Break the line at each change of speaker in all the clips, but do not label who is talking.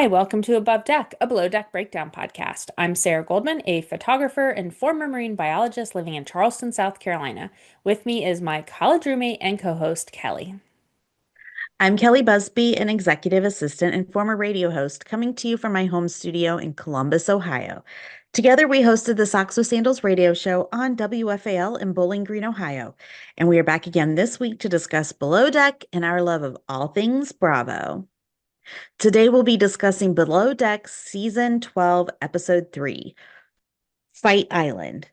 Hi, welcome to Above Deck, a below deck breakdown podcast. I'm Sarah Goldman, a photographer and former marine biologist living in Charleston, South Carolina. With me is my college roommate and co-host, Kelly.
I'm Kelly Busby, an executive assistant and former radio host, coming to you from my home studio in Columbus, Ohio. Together, we hosted the Socks with Sandals radio show on WFAL in Bowling Green, Ohio. And we are back again this week to discuss Below Deck and our love of all things Bravo. Today, we'll be discussing Below Deck Season 12, Episode 3, Fight Island.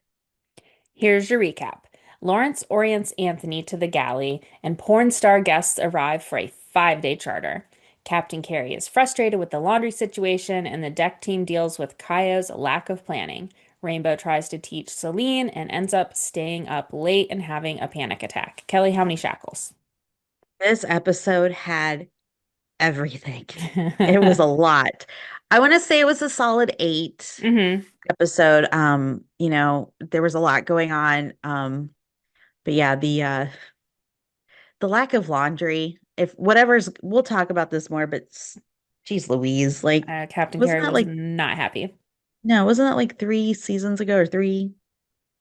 Here's your recap. Lawrence orients Anthony to the galley, and porn star guests arrive for a 5-day charter. Captain Kerry is frustrated with the laundry situation, and the deck team deals with Kaya's lack of planning. Rainbow tries to teach Celine and ends up staying up late and having a panic attack. Kelly, how many shackles?
This episode had everything. It was a lot. I want to say it was a solid eight
hmm
episode. There was a lot going on. But yeah, the lack of laundry, if whatever's we'll talk about this more, but geez Louise, like
Captain
wasn't
Kerry
that
was
like
not happy.
no, wasn't that like 3 seasons ago or 3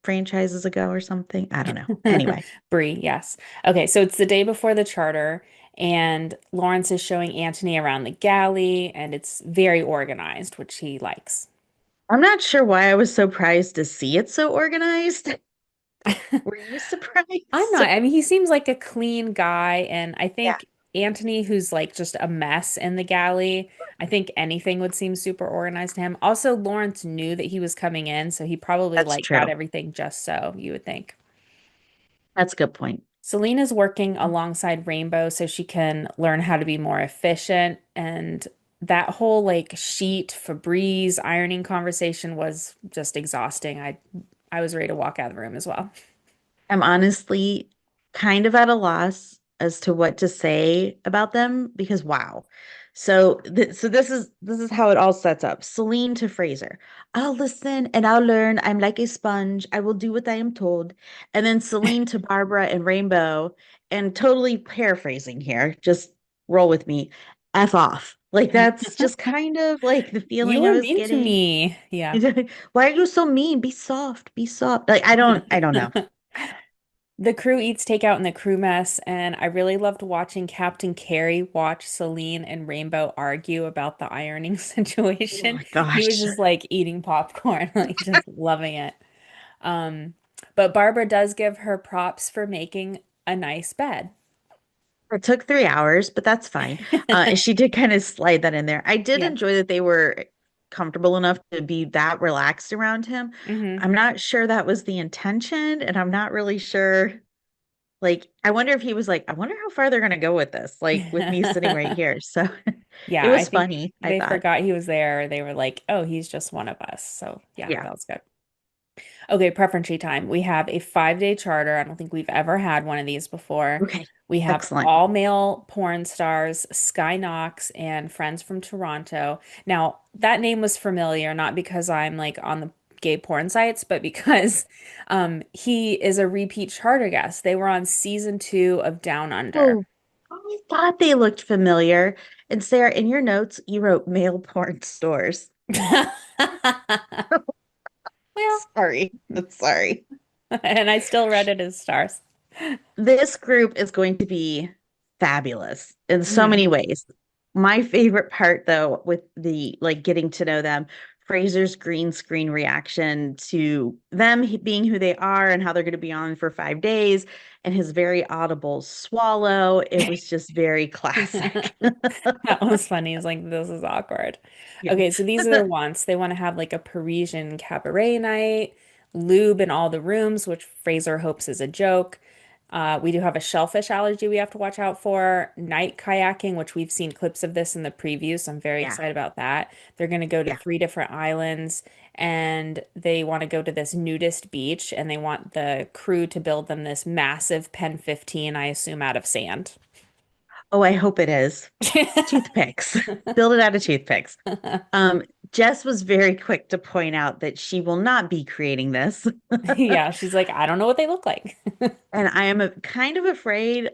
franchises ago or something? I don't know. Anyway.
Bree, yes. Okay, so it's the day before the charter, and Lawrence is showing Antony around the galley, and it's very organized, which he likes.
I'm not sure why I was so surprised to see it so organized. Were you
I'm
surprised?
not. I mean, he seems like a clean guy, and I
Yeah,
think Antony, who's like just a mess in the galley, I think anything would seem super organized to him. Also, Lawrence knew that he was coming in, so he probably
that's
like got
true.
everything just so, you would think.
That's a good point.
Celine is working alongside Rainbow so she can learn how to be more efficient. And that whole like sheet Febreze ironing conversation was just exhausting. I was ready to walk out of the room as well.
I'm honestly kind of at a loss as to what to say about them because wow. So this is how it all sets up. Celine to Fraser. I'll listen and I'll learn. I'm like a sponge. I will do what I am told. And then Celine to Barbara and Rainbow, and totally paraphrasing here, just roll with me. F off. Like that's just kind of like the
You
feeling I
were
was
mean to
getting.
me. Yeah.
Why are you so mean? Be soft. Be soft. Like I don't know.
The crew eats takeout in the crew mess, and I really loved watching Captain Carey watch Celine and Rainbow argue about the ironing
Oh
situation.
my
He was
gosh.
just like eating popcorn, like just loving it. Um, but Barbara does give her props for making a nice bed.
It took 3 hours, but that's fine. She did kind of slide that in there. I did
Yeah.
enjoy that they were comfortable enough to be that relaxed around him.
hmm
I'm not sure that was the intention, and I'm not really sure. Like, I wonder if he was like, I wonder how far they're going to go with this, like with me sitting right here. So it
Yeah, I
was
think
funny, I
they
thought.
forgot he was there. They were like, "Oh, he's just one of us." So, yeah,
Yeah.
that was good. Okay, preference time. We have a 5-day charter. I don't think we've ever had one of these before.
Okay.
We have
Excellent.
all male porn stars, Sky Knox and friends from Toronto. Now, that name was familiar, not because I'm like on the gay porn sites, but because he is a repeat charter guest. They were on season 2 of Down Under.
Oh, I thought they looked familiar. And Sarah, in your notes, you wrote male porn stores.
Well,
Sorry. Sorry.
and I still read it as stars.
This group is going to be fabulous in so
Mhm.
many ways. My favorite part, though, with the like getting to know them, Fraser's green screen reaction to them being who they are and how they're going to be on for 5 days, and his very audible swallow. It was just very classic.
That was funny. It's like, this is awkward.
Yeah.
Okay, so these are their wants. They want to have like a Parisian cabaret night, lube in all the rooms, which Fraser hopes is a joke. We do have a shellfish allergy we have to watch out for, night kayaking, which we've seen clips of this in the preview, so I'm very
Yeah.
excited about that. They're going to go to
Yeah.
3 different islands, and they want to go to this nudist beach, and they want the crew to build them this massive Pen 15, I assume, out of sand.
Oh, I hope it is. Toothpicks. Build it out of toothpicks. Um, Jess was very quick to point out that she will not be creating this.
Yeah, she's like, I don't know what they look like.
And I am kind of afraid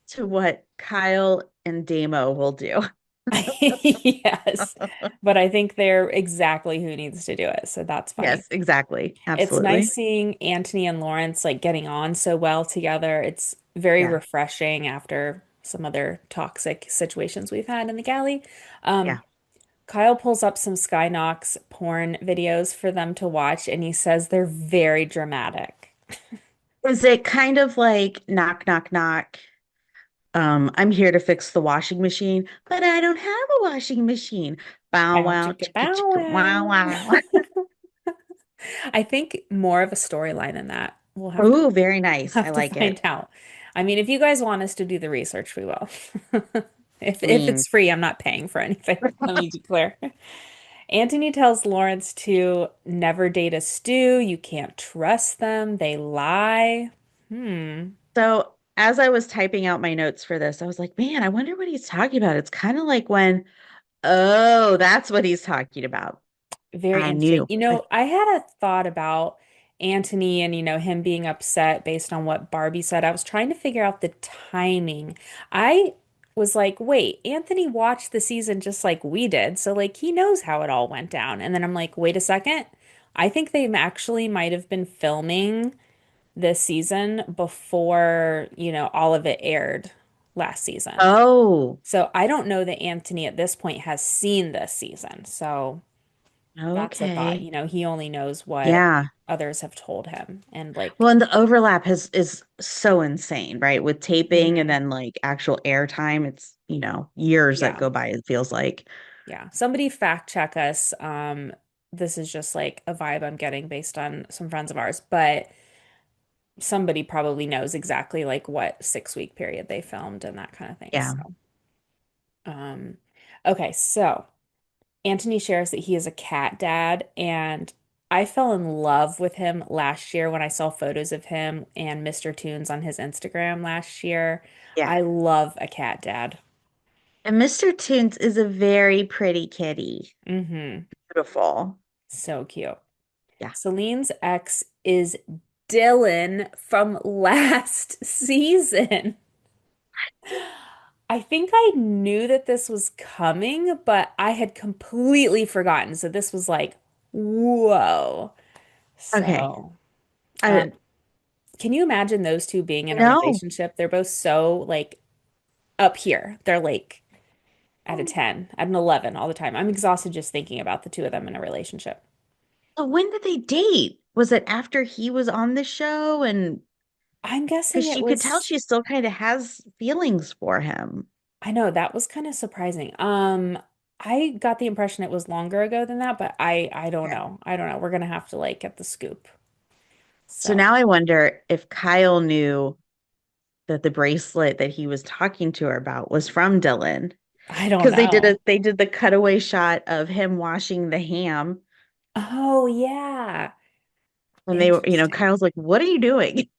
to what Kyle and Damo will do.
Yes, but I think they're exactly who needs to do it, so that's funny.
Yes, exactly.
It's nice
Absolutely.
seeing Anthony and Lawrence like getting on so well together. It's very
Yeah.
refreshing after some other toxic situations we've had in the galley. Um,
Yeah.
Kyle pulls up some Skynox porn videos for them to watch, and he says they're very dramatic.
Is it kind of like knock, knock, knock? I'm here to fix the washing machine, but I don't have a washing machine. Bow
Bow
wow,
chicka
chicka
bow
chicka wow wow.
wow. I think more of a storyline than that. We'll have to
Ooh, very nice. I
have to
like it.
find out. I mean, if you guys want us to do the research, we will. If
Lean.
it's free, I'm not paying for anything. Let me be clear. Anthony tells Lawrence to never date a stew. You can't trust them. They lie. Hmm.
So as I was typing out my notes for this, I was like, man, I wonder what he's talking about. It's kind of like when, oh, that's what he's talking about.
Very
I
interesting.
knew.
I had a thought about Anthony and, him being upset based on what Barbie said. I was trying to figure out the timing. I was like, wait, Anthony watched the season just like we did. So, like, he knows how it all went down. And then I'm like, wait a second. I think they actually might have been filming this season before, all of it aired last season.
Oh,
So I don't know that Anthony at this point has seen this season. So that's a thought.
okay.
He only knows what
Yeah.
others have told him. And like,
Well, and the overlap is so insane, right? With taping and
mhm,
then like actual airtime, it's, years that
yeah,
go by, it feels like.
yeah. Somebody fact check us. This is just like a vibe I'm getting based on some friends of ours, but somebody probably knows exactly like what 6 week period they filmed and that kind of thing.
Yeah.
So, um, okay, so Anthony shares that he is a cat dad, and I fell in love with him last year when I saw photos of him and Mr. Tunes on his Instagram last year.
Yeah.
I love a cat dad.
And Mr. Toons is a very pretty kitty.
Hmm.
Beautiful.
So cute.
Yeah.
Celine's ex is Dylan from last season. I think I knew that this was coming, but I had completely forgotten. So this was like, whoa.
Okay.
So,
I
um, can you imagine those two being in a
no.
relationship? They're both so like up here. They're like at a 10, at an 11 all the time. I'm exhausted just thinking about the two of them in a relationship.
So when did they date? Was it after he was on the show? And
I'm guessing
because
it
you could tell
was,
she still kind of has feelings for him.
I know that was kind of surprising. I got the impression it was longer ago than that, but I don't
Okay.
know. I don't know. We're gonna have to like get the scoop.
So
So
now I wonder if Kyle knew that the bracelet that he was talking to her about was from Dylan.
I don't
Because
know.
they did the cutaway shot of him washing the ham.
Oh yeah.
And they were,
Interesting.
Kyle's like, what are you doing?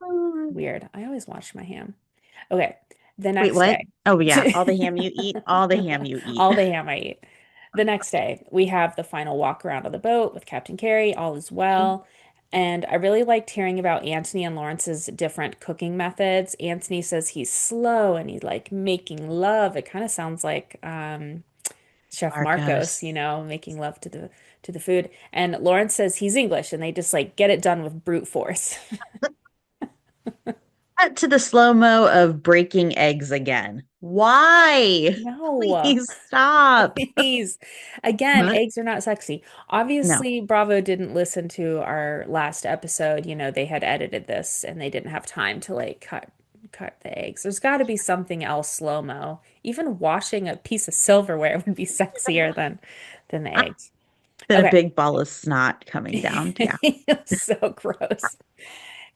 Weird. I always wash my ham. Okay. The
Wait,
next
what?
day.
Oh yeah, all the ham you eat, all the ham you eat.
All the ham I eat. The next day, we have the final walk around of the boat with Captain Kerry. All is well. And I really liked hearing about Anthony and Lawrence's different cooking methods. Anthony says he's slow and he's like making love. It kind of sounds like Chef Marcos,
Marcos.
making love to the food. And Lawrence says he's English and they just like get it done with brute force.
Cut to the slow-mo of breaking eggs again. Why?
No.
Please stop.
Please. Again,
But
eggs are not sexy.
no.
Obviously, Bravo didn't listen to our last episode. They had edited this and they didn't have time to like cut the eggs. There's got to be something else slow-mo. Even washing a piece of silverware would be sexier than the eggs.
Then a
Okay.
big ball of snot coming down. Yeah.
So gross.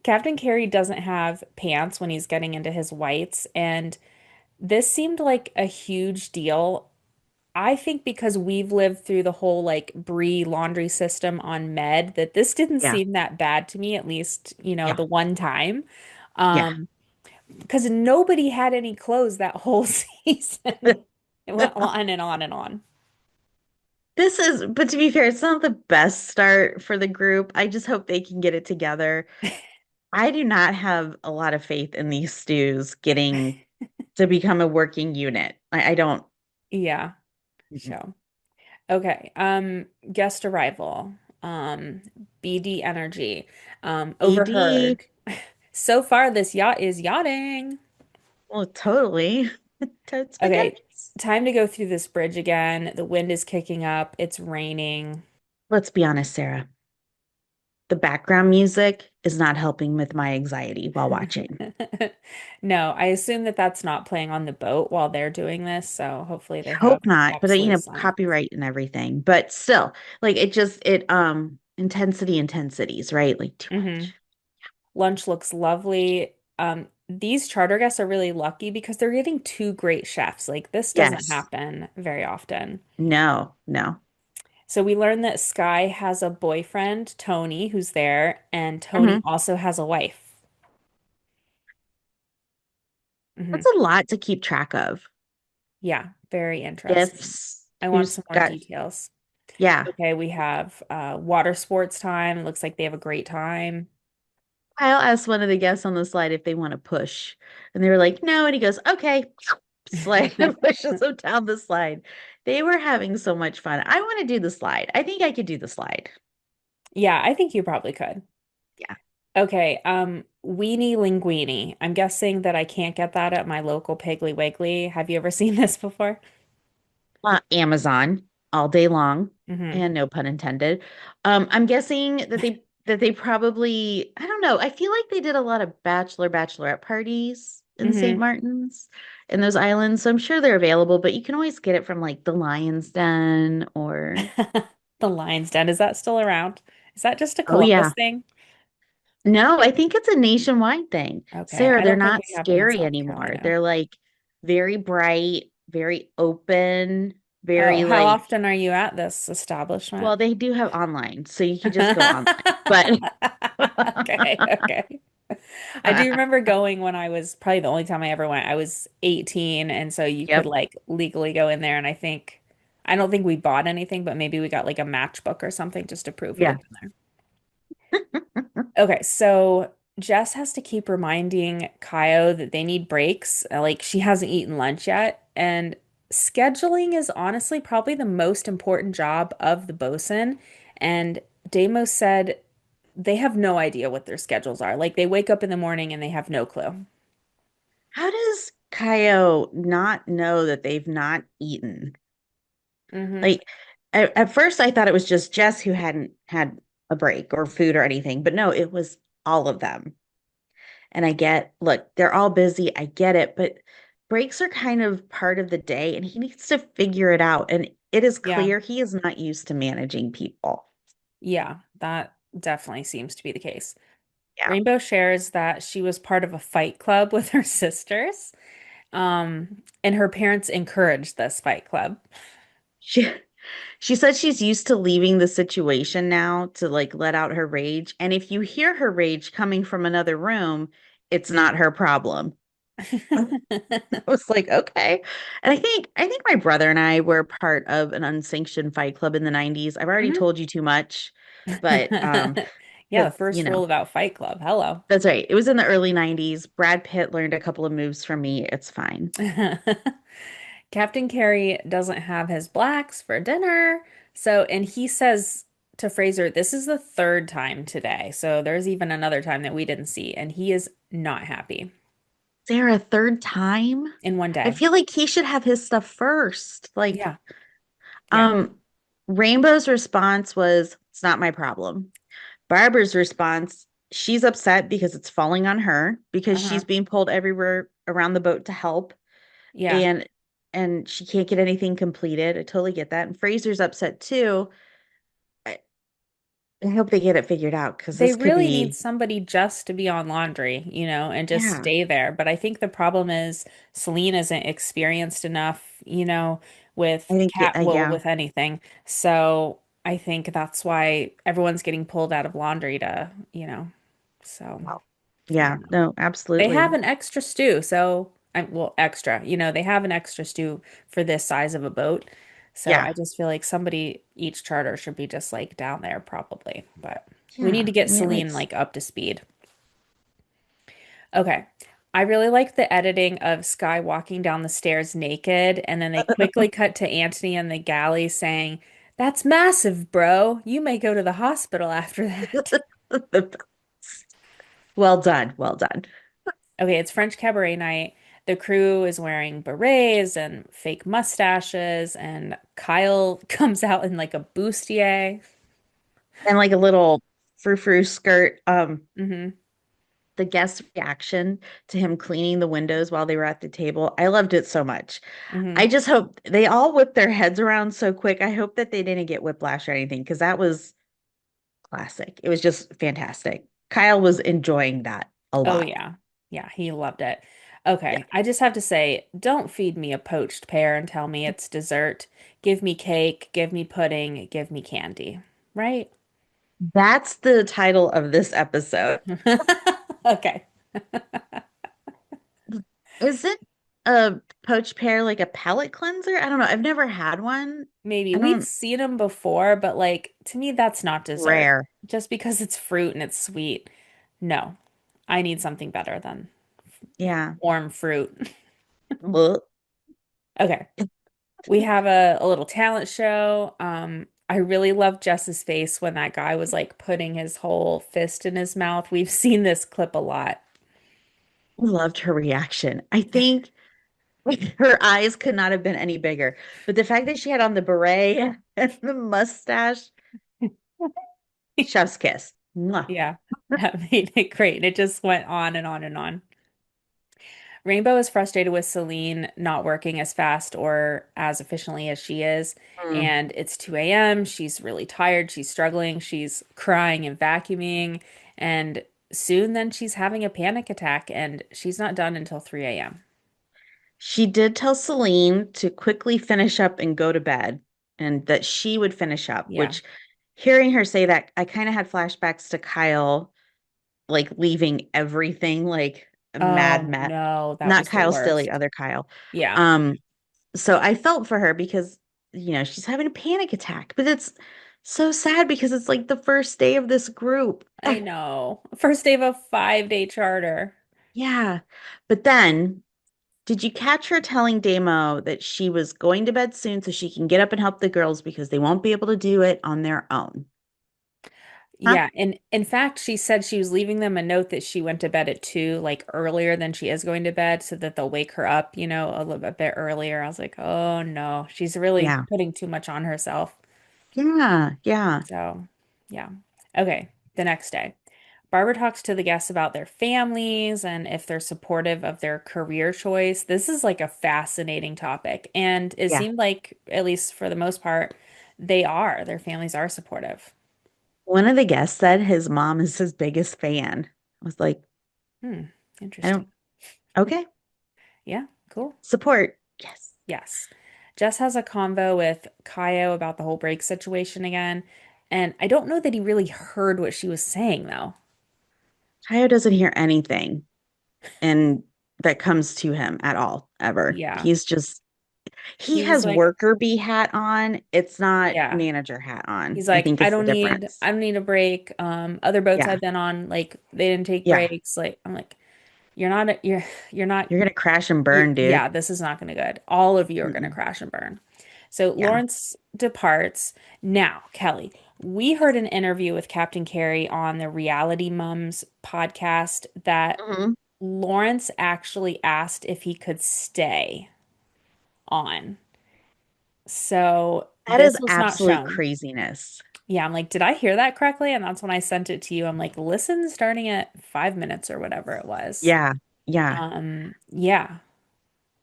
Captain Carey doesn't have pants when he's getting into his whites, and this seemed like a huge deal. I think because we've lived through the whole like Brie laundry system on Med, that this didn't
Yeah.
seem that bad to me, at least,
Yeah.
the one time.
Yeah.
Because nobody had any clothes that whole season. It went on and on and on.
This is, but to be fair, it's not the best start for the group. I just hope they can get it together. I do not have a lot of faith in these stews getting to become a working unit. I don't.
Yeah,
Mm-mm.
show. Okay. Guest arrival. BD energy.
AD.
Overheard. So far, this yacht is yachting.
Well, totally. Totes
Okay,
spaghettis.
time to go through this bridge again. The wind is kicking up. It's raining.
Let's be honest, Sarah. The background music is not helping with my anxiety while watching.
No, I assume that that's not playing on the boat while they're doing this, so hopefully they have
Hope not, but
absolute silence.
copyright and everything. But still, like it intensities, right? Like too
Hmm.
much.
Lunch looks lovely. These charter guests are really lucky because they're getting two great chefs. Like this doesn't
Yes.
happen very often.
No, no.
So we learned that Sky has a boyfriend, Tony, who's there, and Tony
Hmm.
also has a wife. Hmm.
That's a lot to keep track of.
Yeah, very interesting.
Gifts,
I want
who's
some more
got,
details.
yeah.
Okay, we have water sports time. It looks like they have a great time.
Kyle asked one of the guests on the slide if they want to push. And they were like, no. And he goes, okay. Slide and pushes them down the slide. They were having so much fun. I want to do the slide. I think I could do the slide.
Yeah, I think you probably could.
Yeah.
Okay, weenie linguini. I'm guessing that I can't get that at my local Piggly Wiggly. Have you ever seen this before?
Amazon all day long,
Hmm.
and no pun intended. I'm guessing that they probably, I don't know. I feel like they did a lot of bachelorette parties in St.
Hmm.
Martin's in those islands. So I'm sure they're available, but you can always get it from like the Lion's Den or
The Lion's Den, is that still around? Is that just a
oh
Columbus
yeah.
thing?
No, I think it's a nationwide thing.
Okay,
Sarah,
I
they're
don't think
not
we have them in
scary
South
anymore.
Carolina.
They're like very bright, very open,
Oh,
very
how
like,
often are you at this establishment?
well, they do have online, so you could just go online. But
Okay, okay. I do remember going when I was probably the only time I ever went. I was 18, and so you could
yep,
like legally go in there. And I don't think we bought anything, but maybe we got like a matchbook or something just to prove we
yeah.
had been there. Okay, so Jess has to keep reminding Kaio that they need breaks. Like she hasn't eaten lunch yet, and scheduling is honestly probably the most important job of the bosun. And Deimos said they have no idea what their schedules are. Like they wake up in the morning and they have no clue.
How does Kaio not know that they've not eaten?
Hmm.
Like at first I thought it was just Jess who hadn't had a break or food or anything, but no, it was all of them. And look, they're all busy. I get it, but breaks are kind of part of the day and he needs to figure it out. And it is
Yeah.
clear he is not used to managing people.
Yeah, that definitely seems to be the case.
Yeah.
Rainbow shares that she was part of a fight club with her sisters, and her parents encouraged this fight club.
She she said she's used to leaving the situation now to like let out her rage. And if you hear her rage coming from another room, it's not her problem. I was like, okay. And I think my brother and I were part of an unsanctioned fight club in the 90s. I've already
Mhm.
told you too much, but
Yeah, the
you
first
know,
rule about Fight Club. Hello.
that's right. It was in the early 90s. Brad Pitt learned a couple of moves from me. It's fine.
Captain Kerry doesn't have his blacks for dinner. So, and he says to Fraser, this is the third time today. So there's even another time that we didn't see, and he is not happy
Sarah, third time?
in one
I
day.
feel like he should have his stuff first.
Yeah.
Like,
Yeah.
um, Rainbow's response was, it's not my problem. Barbara's response, she's upset because it's falling on her because
Uh-huh.
she's being pulled everywhere around the boat to help
Yeah.
and she can't get anything completed. I totally get that. And Fraser's upset too. I, I hope they get it figured out because
They
this could
really need
be,
somebody just to be on laundry, and just
yeah,
stay there. But I think the problem is Celine isn't experienced enough, with
I think, yeah,
with anything. So I think that's why everyone's getting pulled out of laundry so
wow.
I
Yeah,
don't know.
no,
They have
absolutely.
an extra stew, so well, extra, they have an extra stew for this size of a boat. So I
Yeah,
just feel like somebody, each charter should be just like down there probably, but we need
yeah.
to get
I mean,
Celine like up to speed. Okay. I really like the editing of Sky walking down the stairs naked, and then they quickly cut to Anthony and the galley saying, "That's massive, bro. You may go to the hospital after that."
Well done. Well done.
Okay, it's French cabaret night. The crew is wearing berets and fake mustaches, and Kyle comes out in like a bustier.
And like a little frou-frou skirt.
Hmm.
The guest reaction to him cleaning the windows while they were at the table. I loved it so much.
Hmm.
I just hope they all whipped their heads around so quick. I hope that they didn't get whiplash or anything because that was classic. It was just fantastic. Kyle was enjoying that a
Oh
lot.
yeah. Yeah, he loved it.
Yeah.
Okay, I just have to say, don't feed me a poached pear and tell me it's dessert. Give me cake, give me pudding, give me candy. Right?
That's the title of this episode.
Okay.
Isn't a poached pear like a palate cleanser? I don't know. I've never had one.
Maybe
I
we've
don't
seen them before, but like to me, that's not dessert.
rare.
Just because it's fruit and it's sweet. No, I need something better than
Yeah.
warm fruit.
Ugh.
Okay. We have a little talent show. I really love Jess's face when that guy was like putting his whole fist in his mouth. We've seen this clip a lot.
Loved her reaction. I think her eyes could not have been any bigger. But the fact that she had on the beret and the mustache, chef's kiss. Mwah.
Yeah, that made it great. And it just went on and on and on. Rainbow is frustrated with Celine not working as fast or as efficiently as she is.
Mm.
And it's 2 a.m. She's really tired. She's struggling. She's crying and vacuuming. And soon then she's having a panic attack and she's not done until 3 a.m.
She did tell Celine to quickly finish up and go to bed and that she would finish up,
Yeah.
which hearing her say that, I kind of had flashbacks to Kyle like leaving everything like a mad
Oh
mess.
no, that
Not
was the
Kyle Stilly,
worst.
other Kyle.
Yeah,
Um, so I felt for her because, she's having a panic attack, but it's so sad because it's like the first day of this group.
I know. First day of a 5-day charter.
Yeah. But then, did you catch her telling Damo that she was going to bed soon so she can get up and help the girls because they won't be able to do it on their own? Huh?
Yeah, and in fact, she said she was leaving them a note that she went to bed at 2, like earlier than she is going to bed, so that they'll wake her up, a little bit earlier. I was like, oh no, she's really
Yeah.
putting too much on herself.
Yeah. Yeah.
So, yeah. Okay, the next day. Barbara talks to the guests about their families and if they're supportive of their career choice. This is like a fascinating topic, and it
Yeah.
seemed like, at least for the most part, they are. Their families are supportive.
One of the guests said his mom is his biggest fan. I was like,
Hmm,
I don't,
interesting.
okay.
Yeah, cool.
Support. Yes.
Yes. Jess has a convo with Kaio about the whole break situation again, and I don't know that he really heard what she was saying though.
Tayo doesn't hear anything and that comes to him at all, ever.
Yeah.
He's just, he
He was
has
like,
worker bee hat on. It's not
yeah.
manager hat on.
He's
I
like,
think it's the difference.
I don't need a break. Other boats
Yeah.
I've been on, like they didn't take
Yeah.
breaks. Like I'm like, you're not
You're gonna crash and
you
burn, dude.
yeah, this is not gonna good. All of you are gonna
Mm-mm.
crash and burn. So
Yeah.
Lawrence departs. Now, Kelly, we heard an interview with Captain Kerry on the Reality Mums podcast that
Mhm.
Lawrence actually asked if he could stay on. So
That
this
is
was not
absolute
shown.
craziness.
Yeah, I'm like, did I hear that correctly? And that's when I sent it to you. I'm like, listen, starting at 5 minutes or whatever it was.
Yeah. Yeah.
Yeah.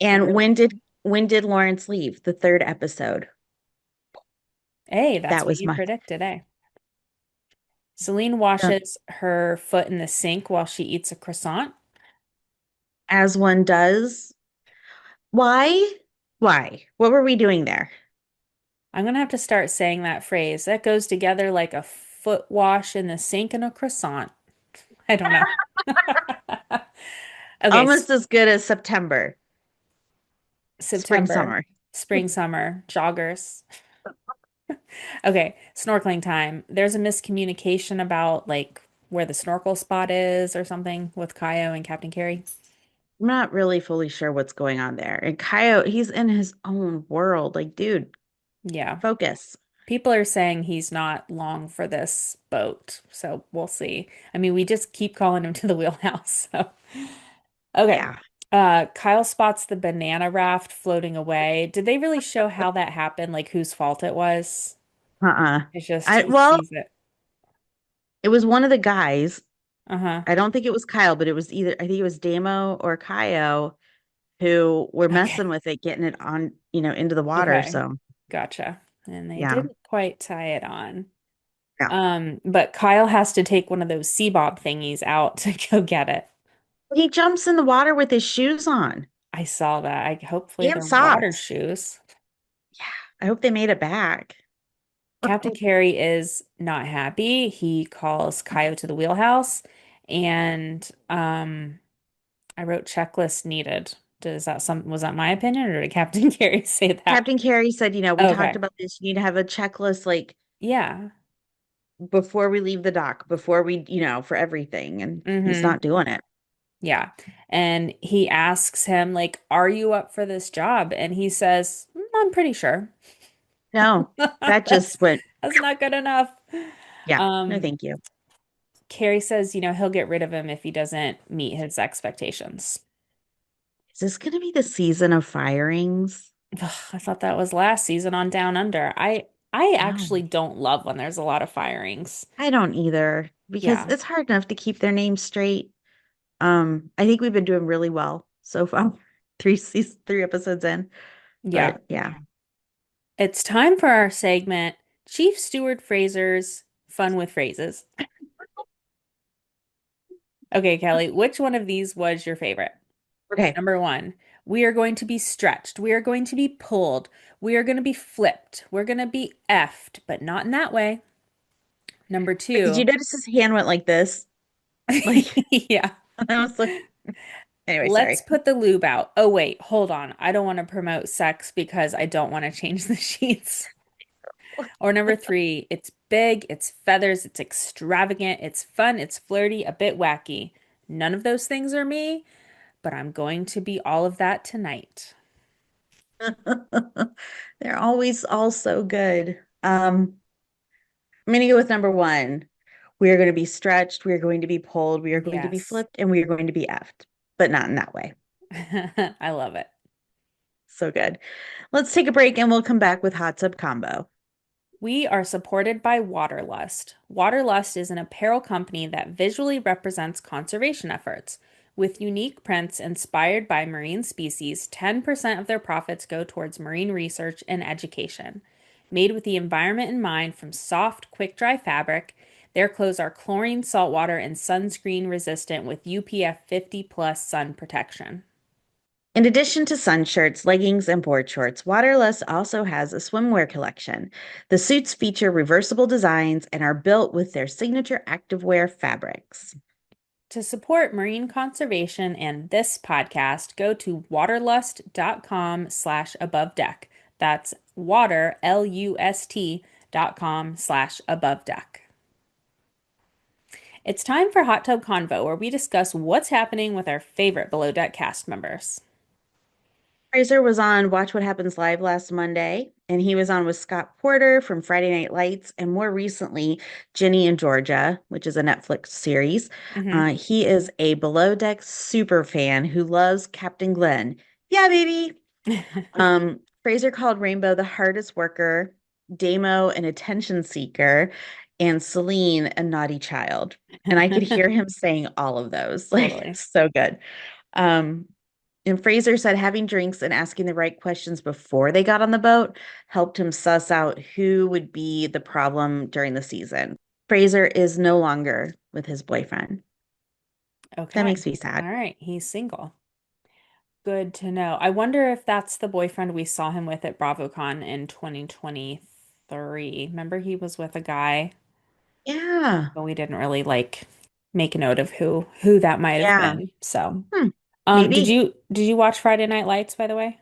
And when did Lawrence leave? The third episode.
Hey, that's
That
what
was
you
my
predicted, eh? Celine
um,
washes her foot in the sink while she eats a croissant.
as one does. Why? Why? What were we doing there?
I'm gonna have to start saying that phrase. That goes together like a foot wash in the sink and a croissant. I don't know. Okay,
Almost as good as September, spring,
September,
summer.
spring, summer, joggers. Okay, snorkeling time. There's a miscommunication about like where the snorkel spot is or something with Kaio and Captain Carey.
I'm not really fully sure what's going on there. And Coyote, he's in his own world. Like, dude,
Yeah.
focus.
People are saying he's not long for this boat, so we'll see. I mean, we just keep calling him to the wheelhouse. So, okay.
Yeah.
Kyle spots the banana raft floating away. Did they really show how that happened, like whose fault it was?
Uh-uh.
It's just he
Well,
sees it.
it was one of the guys.
Uh-huh.
I don't think it was Kyle, but it was either I think it was Damo or Kaio who were
Okay.
messing with it, getting it on, into the water.
Okay.
So
Gotcha. And they
yeah.
didn't quite tie it on.
Yeah.
But Kyle has to take one of those sea bob thingies out to go get it.
He jumps in the water with his shoes on
I saw that. Hopefully
and
they're water
socks.
shoes.
Yeah. I hope they made it back.
Captain Kerry is not happy. He calls Kyle to the wheelhouse, and I wrote checklist needed. Does that some was that my opinion, or did Captain Kerry say that?
Captain Carey said, we talked
Okay.
about this. You need to have a checklist like
Yeah.
before we leave the dock, before we, for everything. And he's
Mm-hmm.
not doing it.
Yeah. And he asks him, like, are you up for this job? And he says, I'm pretty sure.
No, that
That's
just went,
that's not good enough.
yeah, no,
Um,
thank you.
Carrie says, he'll get rid of him if he doesn't meet his expectations.
Is this going to be the season of firings?
Ugh, I thought that was last season on Down Under. I
No,
actually don't love when there's a lot of firings.
I don't either because
Yeah.
it's hard enough to keep their names straight. I think we've been doing really well so far. Three episodes in,
Yeah.
but yeah.
It's time for our segment, Chief Steward Fraser's Fun with Phrases. Okay, Kelly, which one of these was your favorite?
Okay.
Number one, we are going to be stretched. We are going to be pulled. We are going to be flipped. We're going to be effed, but not in that way. Number
Wait, did you
two,
notice his hand went like this? Like,
yeah,
I was like, anyway,
let's
sorry.
put the lube out. Oh, wait, hold on. I don't want to promote sex because I don't want to change the sheets. Or number three, it's big, it's feathers, it's extravagant, it's fun, it's flirty, a bit wacky. None of those things are me, but I'm going to be all of that tonight.
They're always all so good. I'm going to go with number one. We are going to be stretched. We are going to be pulled. We are going to be
Yes.
flipped, and we are going to be effed, but not in that way.
I love it.
So good. Let's take a break and we'll come back with hot tub combo.
We are supported by Waterlust. Waterlust is an apparel company that visually represents conservation efforts. With unique prints inspired by marine species, 10% of their profits go towards marine research and education. Made with the environment in mind from soft, quick-dry fabric, their clothes are chlorine, saltwater, and sunscreen resistant with UPF 50 plus sun protection.
In addition to sun shirts, leggings, and board shorts, Waterless also has a swimwear collection. The suits feature reversible designs and are built with their signature activewear fabrics.
To support marine conservation and this podcast, go to waterlust.com/above deck. That's waterlust.com/above deck. It's time for Hot Tub Convo, where we discuss what's happening with our favorite below deck cast members.
Fraser was on Watch What Happens Live last Monday, and he was on with Scott Porter from Friday Night Lights, and more recently, Ginny and Georgia, which is a Netflix series.
Hmm.
He is a Below Deck super fan who loves Captain Glenn. Yeah, baby. Fraser called Rainbow the hardest worker, Damo an attention seeker, and Celine a naughty child. And I could hear him saying all of those. Like,
Totally.
so good. Um, and Fraser said having drinks and asking the right questions before they got on the boat helped him suss out who would be the problem during the season. Fraser is no longer with his boyfriend. That
Okay.
makes me sad.
All right. He's single. Good to know. I wonder if that's the boyfriend we saw him with at BravoCon in 2023. Remember he was with a guy,
Yeah.
but we didn't really like make a note of who that might have
Yeah.
been. So,
Hmm.
did
Maybe.
you watch Friday Night Lights, by the way?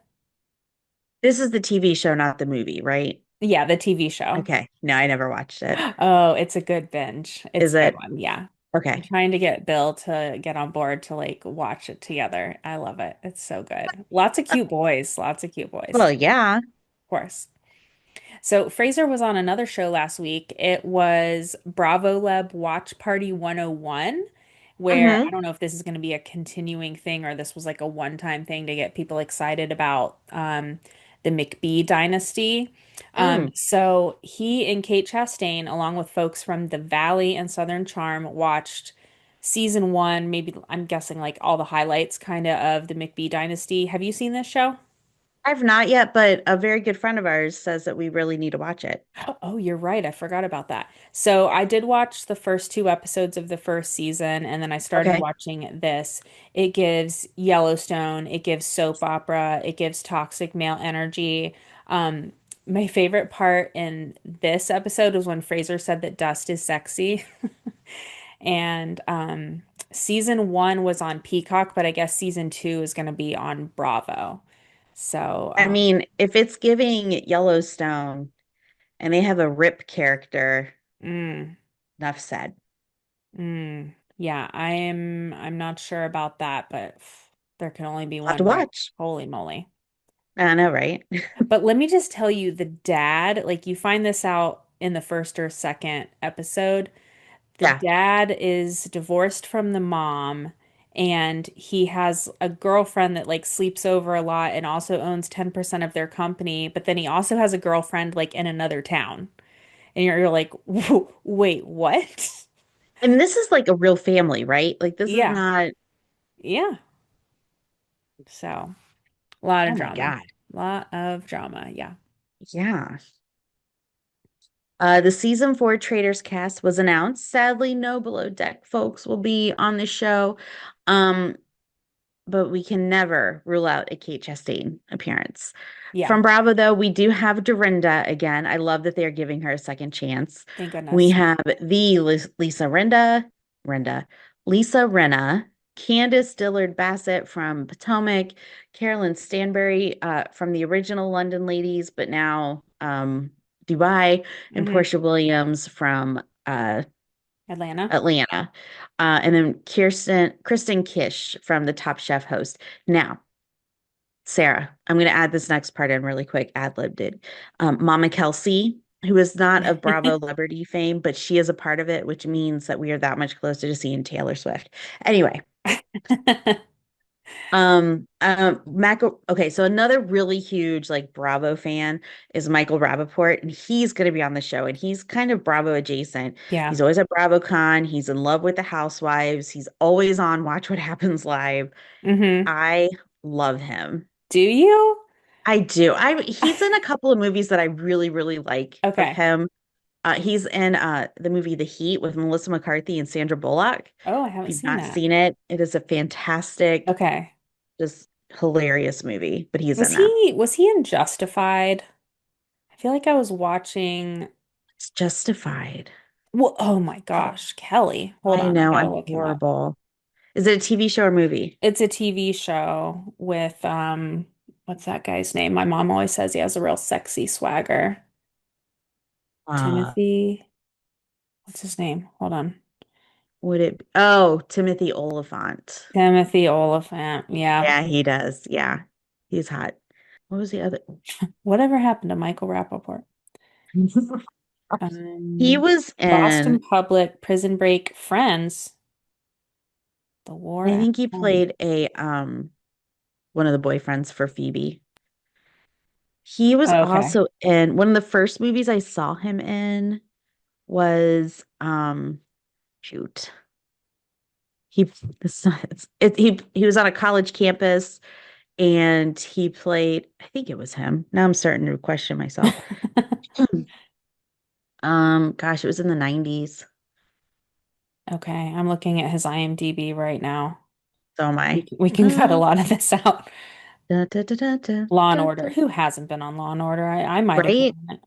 This is the TV show, not the movie, right?
Yeah, the TV show.
Okay. No, I never watched it.
Oh, it's a good binge. It's
Is
a good
it?
one. Yeah. I'm
Okay.
trying to get Bill to get on board to like watch it together. I love it. It's so good. Lots of cute boys. Lots of cute boys.
Well, yeah.
Of course. So Fraser was on another show last week. It was Bravo Lab Watch Party 101, where I
Hmm.
don't know if this is going to be a continuing thing or this was like a one-time thing to get people excited about the McBee dynasty.
Mm.
So he and Kate Chastain, along with folks from The Valley and Southern Charm, watched season one, maybe I'm guessing like all the highlights kind of the McBee dynasty. Have you seen this show?
I've not yet, but a very good friend of ours says that we really need to watch it.
Oh, you're right. I forgot about that. So I did watch the first two episodes of the first season, and then I started
Okay.
watching this. It gives Yellowstone, it gives soap opera, it gives toxic male energy. Um, my favorite part in this episode was when Fraser said that dust is sexy. And season one was on Peacock, but I guess season two is going to be on Bravo. So,
I mean, if it's giving Yellowstone and they have a Rip character,
mm.
enough said.
Yeah, I'm not sure about that, but there can only be
I'll have to
one Rip.
watch.
Holy moly.
I know, right?
But let me just tell you, the dad, like you find this out in the first or second episode, the
Yeah.
dad is divorced from the mom and he has a girlfriend that like sleeps over a lot and also owns 10% of their company, but then he also has a girlfriend like in another town. And you're like, wait, what?
And this is like a real family, right? Like this is
Yeah.
not,
Yeah. So. A lot of
oh my
drama.
God.
Lot of drama. Yeah.
Yeah. The season four Traders cast was announced. Sadly, no Below Deck folks will be on the show. Um, but we can never rule out a Kate Chastain appearance.
Yeah.
From Bravo, though, we do have Dorinda again. I love that they are giving her a second chance.
Thank
We
goodness.
have the Lisa Rinna, Candace Dillard Bassett from Potomac, Carolyn Stanbury from the original London Ladies, but now Dubai, and
Hmm.
Portia Williams from
Atlanta.
Atlanta. And then Kristen Kish from the Top Chef host. Now, Sarah, I'm going to add this next part in really quick, ad-libbed it. Mama Kelsey, who is not of Bravo celebrity fame, but she is a part of it, which means that we are that much closer to seeing Taylor Swift. Anyway, okay, so another really huge like Bravo fan is Michael Rappaport, and he's going to be on the show, and he's kind of Bravo adjacent.
Yeah.
He's always at BravoCon. He's in love with the housewives. He's always on Watch What Happens Live.
Hmm.
I love him.
Do you?
I do. He's in a couple of movies that I really, really like of
Okay.
him. He's in the movie The Heat with Melissa McCarthy and Sandra Bullock.
Oh, I
If
haven't
you've
seen
not
that.
seen it, it is a fantastic,
Okay.
just hilarious movie, but he's
Was
in that.
he in Justified? I feel like I was watching.
It's Justified.
Well, oh my gosh, Kelly. Hold
I
on, I
know,
gotta
I'm
look him up.
horrible. Is it a TV show or movie?
It's a TV show with what's that guy's name? My mom always says he has a real sexy swagger.
Uh,
Timothy, what's his name? Hold on.
would it be? Oh, Timothy Oliphant.
Timothy Oliphant. Yeah.
Yeah, he does. Yeah, he's hot. What was the other?
Whatever happened to Michael Rappaport?
He
Um,
was
Boston
in,
Public, Prison Break, Friends, The War
I
at
think he
Home.
played a one of the boyfriends for Phoebe. He was
Okay.
also in one of the first movies I saw him in was shoot. He he was on a college campus and he played, I think it was him. Now I'm starting to question myself. Gosh, it was in the 90s.
Okay, I'm looking at his IMDb right now.
So am I.
We can cut a lot of this out.
Da, da, da, da, da,
Law and
da,
Order.
da.
Who hasn't been on Law and Order? I might have been
Right?
on it.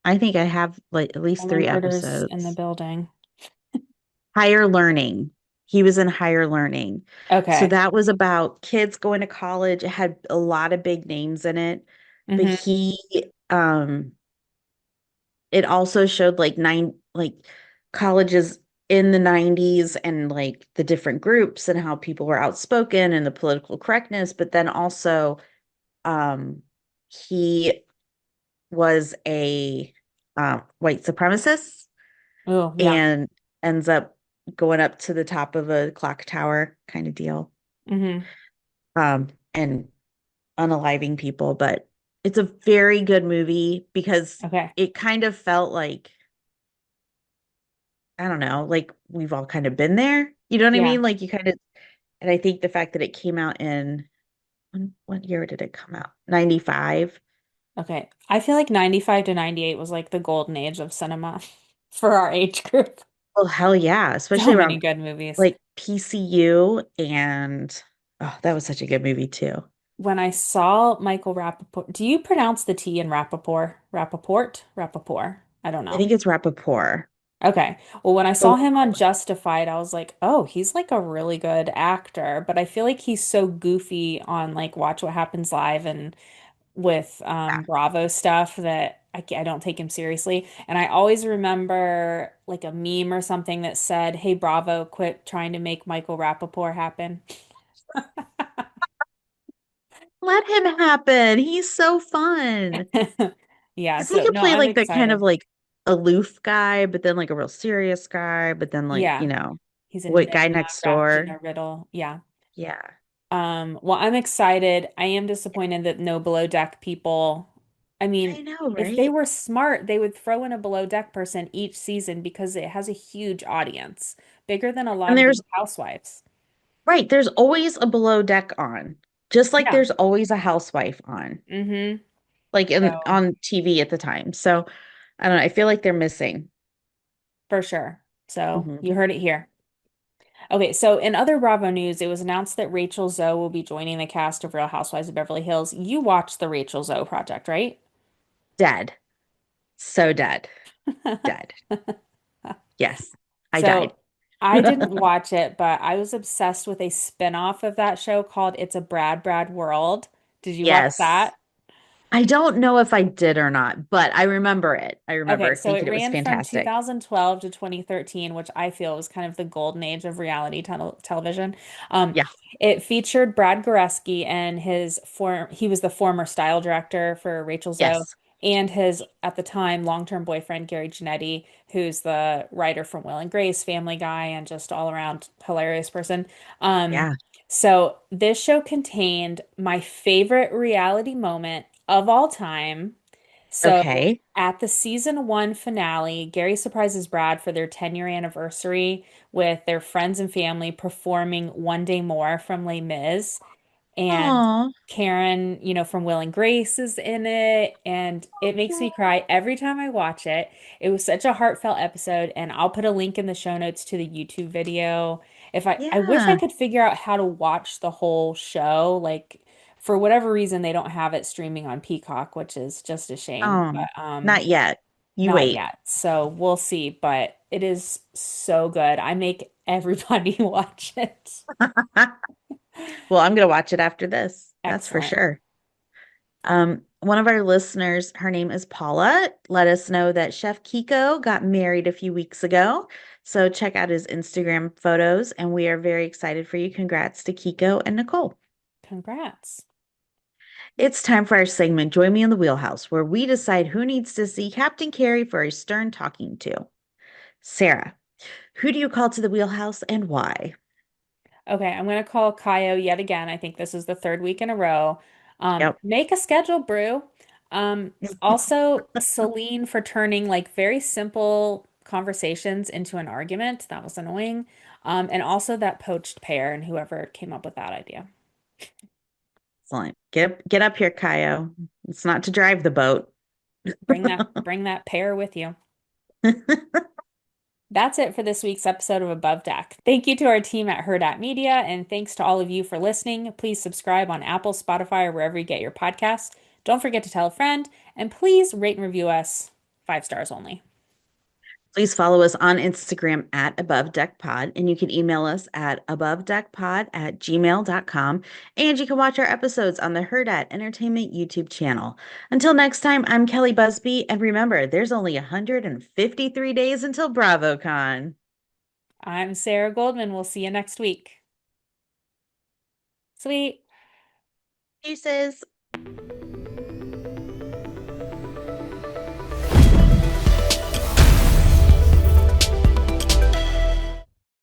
I think I have like at least
Law and
three
Order's in the
episodes.
building.
Higher Learning. He was in Higher Learning. So
Okay.
that was about kids going to college. It had a lot of big names in it, but
Hmm.
it also showed like colleges. in the 90s and like the different groups and how people were outspoken and the political correctness, but then also um he was a white supremacist
Oh, yeah.
and ends up going up to the top of a clock tower kind of deal.
Hmm.
And unaliving people, but it's a very good movie because
Okay.
it kind of felt like, I don't know, like we've all kind of been there. You know what I
Yeah.
mean? Like you kind of, and I think the fact that it came out in, what year did it come out? 95.
Okay. I feel like 95 to 98 was like the golden age of cinema for our age group.
Well, hell yeah,
So
especially
many
around
good movies.
like PCU and oh, that was such a good movie too.
When I saw Michael Rappaport, do you pronounce the T in Rappaport? Rappaport? Rappaport? I don't
I
know.
think it's Rappaport.
Okay. Well, when I saw
Oh,
him on Justified, I was like, oh, he's like a really good actor. But I feel like he's so goofy on like Watch What Happens Live and with Bravo stuff that I don't take him seriously. And I always remember like a meme or something that said, hey, Bravo, quit trying to make Michael Rappaport happen.
let him happen. He's so fun.
Yeah.
Because he
So,
could
no,
play
I'm
like that kind of
excited.
like aloof guy, but then like a real serious guy, but then like,
Yeah. He's an
what guy
enigma
next
wrapped in
door.
a riddle. Yeah.
Yeah.
Well, I'm excited. I am disappointed that no below deck people. I mean,
I know,
if they
right?
were smart, they would throw in a below deck person each season because it has a huge audience, bigger than a lot
And
of
there's
these housewives.
right, there's always a below deck on, just like
Yeah.
there's always a housewife on,
Mm-hmm.
like in
So
on TV at the time. So I don't know. I feel like they're missing.
for sure. So
Mhm.
you heard it here. Okay, so in other Bravo news, it was announced that Rachel Zoe will be joining the cast of Real Housewives of Beverly Hills. You watched the Rachel Zoe project, right?
Dead. So dead. Dead. Yes. I died.
So I didn't watch it, but I was obsessed with a spin-off of that show called It's a Brad World. Did you watch
Yes.
that?
I don't know if I did or not, but I remember it. I
Okay,
remember
so it
thinking it was
ran from
fantastic.
2012 to 2013, which I feel was kind of the golden age of reality television.
Yeah.
It featured Brad Goreski and he was the former style director for Rachel Zoe
Yes.
and his, at the time, long-term boyfriend, Gary Janetti, who's the writer from Will and Grace, Family Guy, and just all around hilarious person. Um,
Yeah.
so this show contained my favorite reality moment of all time. So
Okay.
at the season one finale, Gary surprises Brad for their 10-year anniversary with their friends and family performing One Day More from Les Mis. And
Oh.
Karen, from Will and Grace is in it. And it makes me cry every time I watch it. It was such a heartfelt episode. And I'll put a link in the show notes to the YouTube video. I wish I
Yeah.
could figure out how to watch the whole show. Like, for whatever reason, they don't have it streaming on Peacock, which is just a shame.
Oh,
But
not yet. You
not
wait.
yet. So we'll see. But it is so good. I make everybody watch it.
Well, I'm gonna watch it after this. That's for
Excellent.
sure. One of our listeners, her name is Paula, let us know that Chef Kiko got married a few weeks ago. So check out his Instagram photos, and we are very excited for you. Congrats to Kiko and Nicole.
Congrats.
It's time for our segment, Join Me in the Wheelhouse, where we decide who needs to see Captain Kerry for a stern talking to. Sarah, who do you call to the wheelhouse and why?
Okay, I'm going to call Kaio yet again. I think this is the third week in a row.
Yep.
Make a schedule, Brew. Also, Celine for turning like very simple conversations into an argument. That was annoying. And also that poached pear and whoever came up with that idea.
Excellent. Get up here, Kaio. It's not to drive the boat.
Bring that pear with you. That's it for this week's episode of Above Deck. Thank you to our team at Hurrdat Media, and thanks to all of you for listening. Please subscribe on Apple, Spotify, or wherever you get your podcasts. Don't forget to tell a friend, and please rate and review us 5 stars only.
Please follow us on Instagram at Above Deck Pod, and you can email us at abovedeckpod@gmail.com. And you can watch our episodes on the Hurrdat Entertainment YouTube channel. Until next time, I'm Kelly Busby, and remember, there's only 153 days until BravoCon.
I'm Sarah Goldman. We'll see you next week. Sweet.
Deuces.